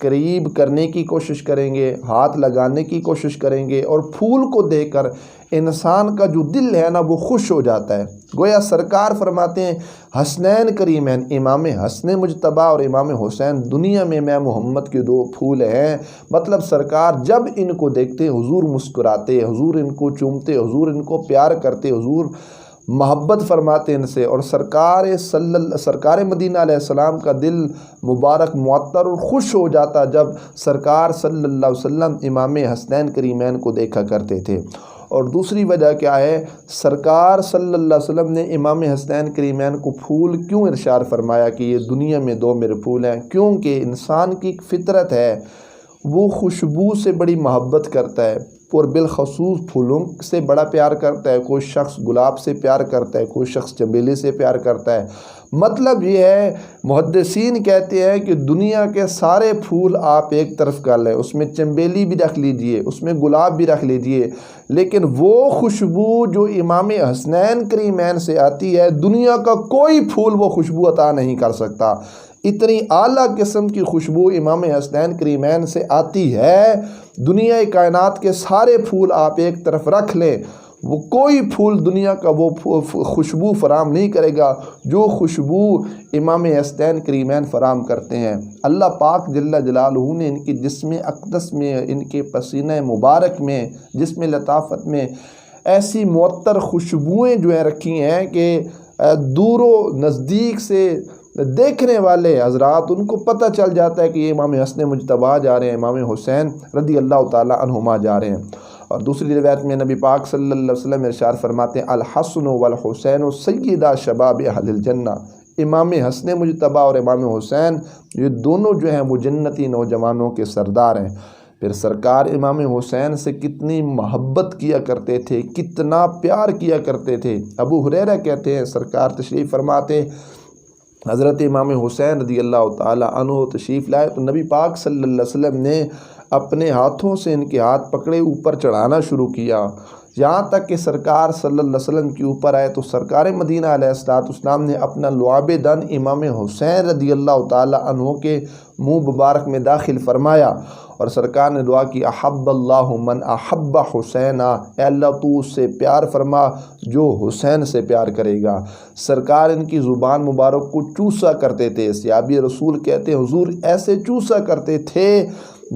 قریب کرنے کی کوشش کریں گے، ہاتھ لگانے کی کوشش کریں گے، اور پھول کو دیکھ کر انسان کا جو دل ہے نا وہ خوش ہو جاتا ہے۔ گویا سرکار فرماتے ہیں حسنین کریمین، امام حسن مجتبیٰ اور امام حسین دنیا میں محمد کے دو پھول ہیں۔ مطلب سرکار جب ان کو دیکھتے حضور مسکراتے، حضور ان کو چومتے، حضور ان کو پیار کرتے، حضور محبت فرماتے ان سے، اور سرکار مدینہ علیہ السلام کا دل مبارک معطر اور خوش ہو جاتا جب سرکار صلی اللہ علیہ وسلم امام حسنین کریمین کو دیکھا کرتے تھے۔ اور دوسری وجہ کیا ہے، سرکار صلی اللہ علیہ وسلم نے امام حسنین کریمین کو پھول کیوں ارشاد فرمایا کہ یہ دنیا میں دو میرے پھول ہیں؟ کیونکہ انسان کی ایک فطرت ہے، وہ خوشبو سے بڑی محبت کرتا ہے، اور بالخصوص پھولوں سے بڑا پیار کرتا ہے۔ کوئی شخص گلاب سے پیار کرتا ہے، کوئی شخص چمیلی سے پیار کرتا ہے۔ مطلب یہ ہے، محدثین کہتے ہیں کہ دنیا کے سارے پھول آپ ایک طرف کر لیں، اس میں چمیلی بھی رکھ لیجئے، اس میں گلاب بھی رکھ لیجئے، لیکن وہ خوشبو جو امام حسنین کریمین سے آتی ہے، دنیا کا کوئی پھول وہ خوشبو عطا نہیں کر سکتا۔ اتنی اعلیٰ قسم کی خوشبو امام حسنین کریمین سے آتی ہے، دنیا کائنات کے سارے پھول آپ ایک طرف رکھ لیں، وہ کوئی پھول دنیا کا وہ خوشبو فراہم نہیں کرے گا جو خوشبو امام حسنین کریمین فراہم کرتے ہیں۔ اللہ پاک جل جلالہ نے ان کی جسم اقدس میں، ان کے پسینہ مبارک میں، جسم لطافت میں ایسی معطر خوشبوئیں جو ہیں رکھی ہیں کہ دور و نزدیک سے دیکھنے والے حضرات ان کو پتہ چل جاتا ہے کہ یہ امام حسن مجتبیٰ جا رہے ہیں، امام حسین رضی اللہ تعالی عنہما جا رہے ہیں۔ اور دوسری روایت میں نبی پاک صلی اللہ علیہ وسلم ارشاد فرماتے ہیں الحسن والحسین سیدہ شباب اہل الجنہ، امام حسن مجتبیٰ اور امام حسین یہ دونوں جو ہیں وہ جنتی نوجوانوں کے سردار ہیں۔ پھر سرکار امام حسین سے کتنی محبت کیا کرتے تھے، کتنا پیار کیا کرتے تھے۔ ابو ہریرہ کہتے ہیں سرکار تشریف فرماتے حضرت امام حسین رضی اللہ تعالی عنہ تشریف لائے تو نبی پاک صلی اللہ علیہ وسلم نے اپنے ہاتھوں سے ان کے ہاتھ پکڑے اوپر چڑھانا شروع کیا، یہاں تک کہ سرکار صلی اللہ علیہ وسلم کے اوپر آئے تو سرکار مدینہ علیہ السلام نے اپنا لعاب دن امام حسین رضی اللہ تعالی عنہ کے منہ مبارک میں داخل فرمایا، اور سرکار نے دعا کی احب اللہ من احب حسین، اے اللہ تو اس سے پیار فرما جو حسین سے پیار کرے گا۔ سرکار ان کی زبان مبارک کو چوسا کرتے تھے، صحابی رسول کہتے ہیں حضور ایسے چوسا کرتے تھے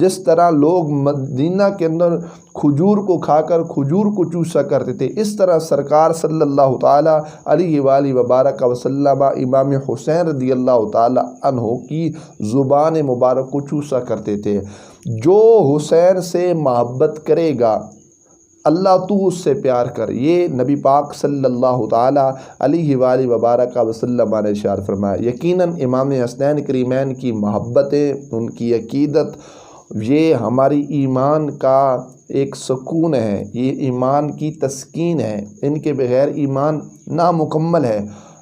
جس طرح لوگ مدینہ کے اندر کھجور کو کھا کر کھجور کو چوسا کرتے تھے، اس طرح سرکار صلی اللہ تعالیٰ علیہ وآلہ وبارک وسلم امام حسین رضی اللہ تعالیٰ عنہ کی زبان مبارک کو چوسا کرتے تھے۔ جو حسین سے محبت کرے گا اللہ تو اس سے پیار کر، یہ نبی پاک صلی اللہ تعالیٰ علیہ وآلہ وبارک وسلم نے ارشاد فرمایا۔ یقیناً امام حسنین کریمین کی محبتیں، ان کی عقیدت، یہ ہماری ایمان کا ایک سکون ہے، یہ ایمان کی تسکین ہے، ان کے بغیر ایمان نامکمل ہے،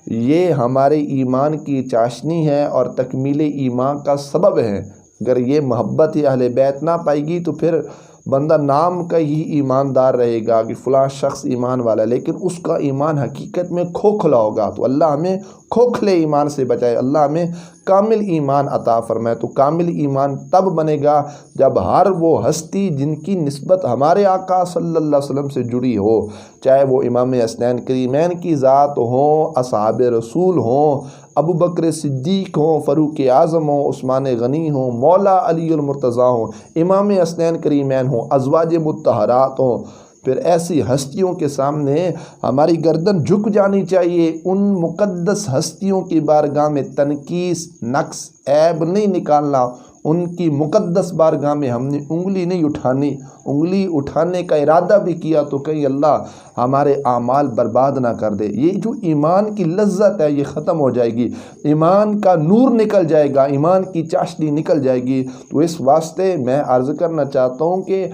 یہ ہمارے ایمان کی چاشنی ہے اور تکمیل ایمان کا سبب ہے۔ اگر یہ محبت اہل بیت نہ پائے گی تو پھر بندہ نام کا ہی ایماندار رہے گا کہ فلاں شخص ایمان والا، لیکن اس کا ایمان حقیقت میں کھوکھلا ہوگا۔ تو اللہ ہمیں کھوکھلے ایمان سے بچائے، اللہ ہمیں کامل ایمان عطا فرمائے۔ تو کامل ایمان تب بنے گا جب ہر وہ ہستی جن کی نسبت ہمارے آقا صلی اللہ علیہ وسلم سے جڑی ہو، چاہے وہ امام حسنین کریمین کی ذات ہوں، اصحاب رسول ہوں، ابو بکر صدیق ہوں، فاروق اعظم ہوں، عثمان غنی ہوں، مولا علی المرتضیٰ ہوں، امام حسنین کریمین ہوں، ازواج مطہرات ہوں، پھر ایسی ہستیوں کے سامنے ہماری گردن جھک جانی چاہیے۔ ان مقدس ہستیوں کی بارگاہ میں تنقیص، نقص، عیب نہیں نکالنا، ان کی مقدس بارگاہ میں ہم نے انگلی نہیں اٹھانی، انگلی اٹھانے کا ارادہ بھی کیا تو کہیں اللہ ہمارے اعمال برباد نہ کر دے۔ یہ جو ایمان کی لذت ہے یہ ختم ہو جائے گی، ایمان کا نور نکل جائے گا، ایمان کی چاشنی نکل جائے گی۔ تو اس واسطے میں عرض کرنا چاہتا ہوں کہ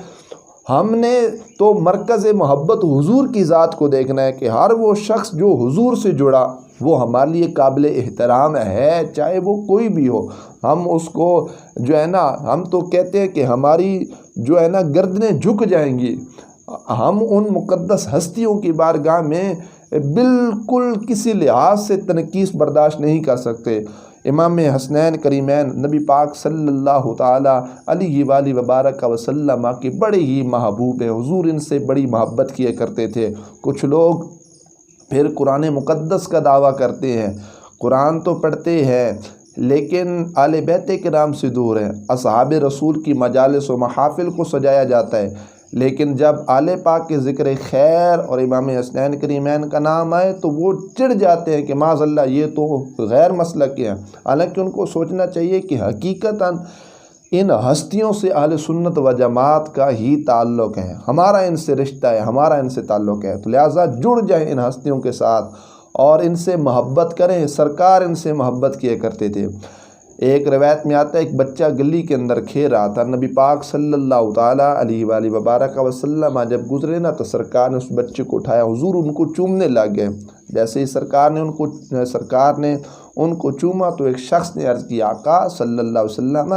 ہم نے تو مرکز محبت حضور کی ذات کو دیکھنا ہے کہ ہر وہ شخص جو حضور سے جڑا وہ ہمارے لیے قابل احترام ہے، چاہے وہ کوئی بھی ہو۔ ہم اس کو جو ہے نا، ہم تو کہتے ہیں کہ ہماری جو ہے نا گردنیں جھک جائیں گی، ہم ان مقدس ہستیوں کی بارگاہ میں بالکل کسی لحاظ سے تنقیص برداشت نہیں کر سکتے۔ امام حسنین کریمین نبی پاک صلی اللہ تعالی علیہ وآلہ وبارک وسلم کے بڑے ہی محبوب ہیں، حضور ان سے بڑی محبت کیا کرتے تھے۔ کچھ لوگ پھر قرآن مقدس کا دعویٰ کرتے ہیں، قرآن تو پڑھتے ہیں لیکن آل بیت کرام سے دور ہیں، اصحاب رسول کی مجالس و محافل کو سجایا جاتا ہے، لیکن جب آل پاک کے ذکر خیر اور امام حسنین کریمین کا نام آئے تو وہ چڑ جاتے ہیں کہ معاذ اللہ یہ تو غیر مسلک کے ہیں۔ حالانکہ ان کو سوچنا چاہیے کہ حقیقتاً ان ہستیوں سے اہل سنت و جماعت کا ہی تعلق ہے، ہمارا ان سے رشتہ ہے، ہمارا ان سے تعلق ہے، تو لہٰذا جڑ جائیں ان ہستیوں کے ساتھ اور ان سے محبت کریں۔ سرکار ان سے محبت کیا کرتے تھے۔ ایک روایت میں آتا ہے ایک بچہ گلی کے اندر کھیل رہا تھا، نبی پاک صلی اللہ تعالیٰ علیہ وآلہ وبارک وسلم جب گزرے نا تو سرکار نے اس بچے کو اٹھایا، حضور ان کو چومنے لگ گئے۔ جیسے ہی سرکار نے ان کو چوما تو ایک شخص نے عرض کیا، آقا صلی اللہ علیہ وسلم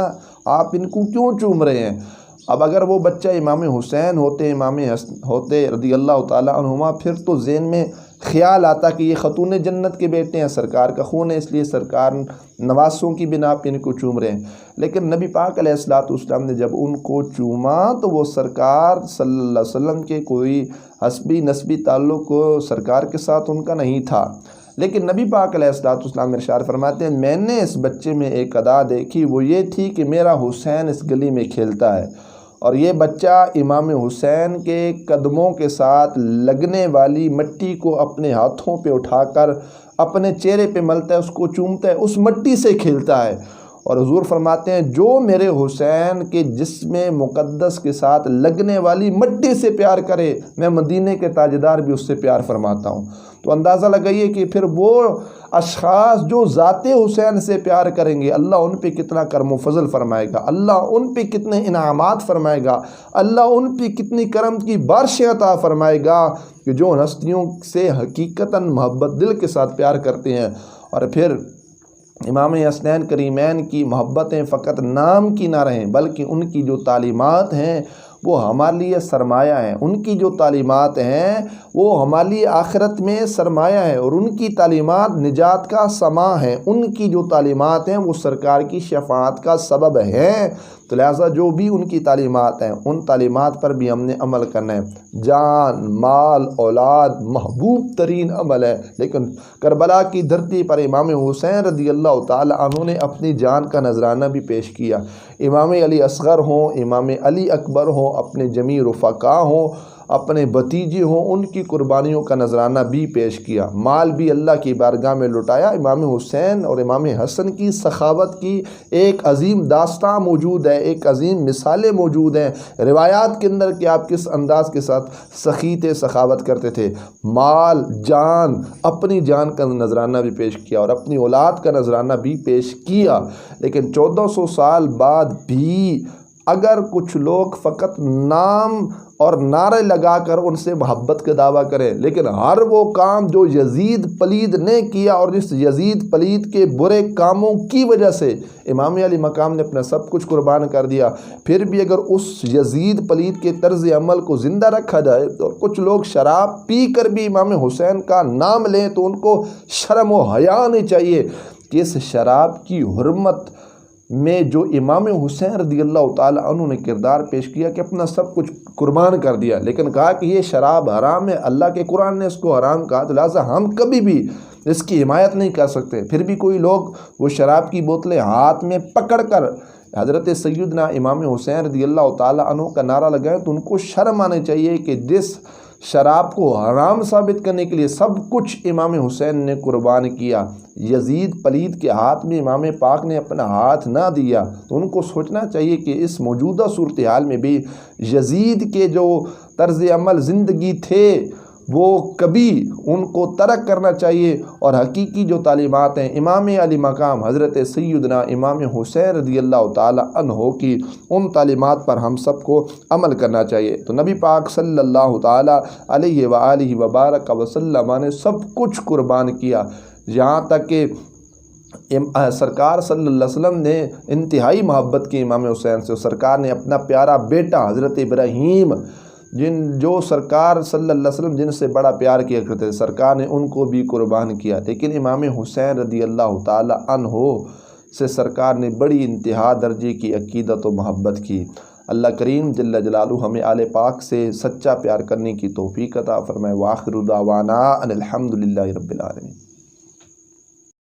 آپ ان کو کیوں چوم رہے ہیں؟ اب اگر وہ بچہ امام حسین ہوتے، امام حسن ہوتے رضی اللہ تعالیٰ عنہما، پھر تو ذہن میں خیال آتا کہ یہ خاتون جنت کے بیٹے ہیں، سرکار کا خون ہے، اس لیے سرکار نواسوں کی بنا پہ ان کو چوم رہے ہیں۔ لیکن نبی پاک علیہ السلام نے جب ان کو چوما تو وہ سرکار صلی اللہ علیہ وسلم کے کوئی حسبی نسبی تعلق سرکار کے ساتھ ان کا نہیں تھا، لیکن نبی پاک علیہ السلام ارشاد فرماتے ہیں میں نے اس بچے میں ایک ادا دیکھی، وہ یہ تھی کہ میرا حسین اس گلی میں کھیلتا ہے اور یہ بچہ امام حسین کے قدموں کے ساتھ لگنے والی مٹی کو اپنے ہاتھوں پہ اٹھا کر اپنے چہرے پہ ملتا ہے، اس کو چومتا ہے، اس مٹی سے کھیلتا ہے۔ اور حضور فرماتے ہیں جو میرے حسین کے جسم مقدس کے ساتھ لگنے والی مٹی سے پیار کرے، میں مدینے کے تاجدار بھی اس سے پیار فرماتا ہوں۔ تو اندازہ لگائیے کہ پھر وہ اشخاص جو ذات حسین سے پیار کریں گے، اللہ ان پہ کتنا کرم و فضل فرمائے گا، اللہ ان پہ کتنے انعامات فرمائے گا، اللہ ان پہ کتنی کرم کی بارشیں عطا فرمائے گا کہ جو ہستیوں سے حقیقتاً محبت دل کے ساتھ پیار کرتے ہیں۔ اور پھر امام حسنین کریمین کی محبتیں فقط نام کی نہ رہیں بلکہ ان کی جو تعلیمات ہیں وہ ہمارے لیے سرمایہ ہیں، ان کی جو تعلیمات ہیں وہ ہمارے لیے آخرت میں سرمایہ ہے، اور ان کی تعلیمات نجات کا سماں ہیں، ان کی جو تعلیمات ہیں وہ سرکار کی شفاعت کا سبب ہیں۔ تو لہٰذا جو بھی ان کی تعلیمات ہیں ان تعلیمات پر بھی ہم نے عمل کرنا ہے۔ جان، مال، اولاد محبوب ترین عمل ہے، لیکن کربلا کی دھرتی پر امام حسین رضی اللہ تعالی عنہ نے اپنی جان کا نذرانہ بھی پیش کیا۔ امام علی اصغر ہوں، امام علی اکبر ہوں، اپنے جمیع رفقا ہوں، اپنے بھتیجے ہوں، ان کی قربانیوں کا نذرانہ بھی پیش کیا، مال بھی اللہ کی بارگاہ میں لٹایا۔ امام حسین اور امام حسن کی سخاوت کی ایک عظیم داستان موجود ہے، ایک عظیم مثالیں موجود ہیں روایات کے اندر کہ آپ کس انداز کے ساتھ سخی تھے، سخاوت کرتے تھے، مال، جان، اپنی جان کا نذرانہ بھی پیش کیا اور اپنی اولاد کا نذرانہ بھی پیش کیا۔ لیکن 1400 سال بعد بھی اگر کچھ لوگ فقط نام اور نعرے لگا کر ان سے محبت کا دعویٰ کریں، لیکن ہر وہ کام جو یزید پلید نے کیا اور جس یزید پلید کے برے کاموں کی وجہ سے امام علی مقام نے اپنا سب کچھ قربان کر دیا، پھر بھی اگر اس یزید پلید کے طرز عمل کو زندہ رکھا جائے اور کچھ لوگ شراب پی کر بھی امام حسین کا نام لیں تو ان کو شرم و حیا نہیں چاہیے کہ اس شراب کی حرمت میں جو امام حسین رضی اللہ تعالیٰ عنہ نے کردار پیش کیا کہ اپنا سب کچھ قربان کر دیا، لیکن کہا کہ یہ شراب حرام ہے، اللہ کے قرآن نے اس کو حرام کہا، تو لہٰذا ہم کبھی بھی اس کی حمایت نہیں کر سکتے۔ پھر بھی کوئی لوگ وہ شراب کی بوتلیں ہاتھ میں پکڑ کر حضرت سیدنا امام حسین رضی اللہ تعالیٰ عنہ کا نعرہ لگائیں تو ان کو شرم آنی چاہیے کہ جس شراب کو حرام ثابت کرنے کے لیے سب کچھ امام حسین نے قربان کیا، یزید پلید کے ہاتھ میں امام پاک نے اپنا ہاتھ نہ دیا، تو ان کو سوچنا چاہیے کہ اس موجودہ صورتحال میں بھی یزید کے جو طرز عمل زندگی تھے وہ کبھی ان کو ترک کرنا چاہیے، اور حقیقی جو تعلیمات ہیں امام علی مقام حضرت سیدنا امام حسین رضی اللہ تعالی عنہ کی، ان تعلیمات پر ہم سب کو عمل کرنا چاہیے۔ تو نبی پاک صلی اللہ تعالی علیہ وآلہ وبارک وسلم نے سب کچھ قربان کیا، یہاں تک کہ سرکار صلی اللہ علیہ وسلم نے انتہائی محبت کی امام حسین سے، سرکار نے اپنا پیارا بیٹا حضرت ابراہیم جو سرکار صلی اللہ علیہ وسلم جن سے بڑا پیار کیا کرتے تھے، سرکار نے ان کو بھی قربان کیا، لیکن امام حسین رضی اللہ تعالی عنہ سے سرکار نے بڑی انتہا درجے کی عقیدت و محبت کی۔ اللہ کریم جل جلالہ ہمیں آل پاک سے سچا پیار کرنے کی توفیق عطا فرمائے۔ وآخر دعوانا ان الحمد للہ رب العالمین۔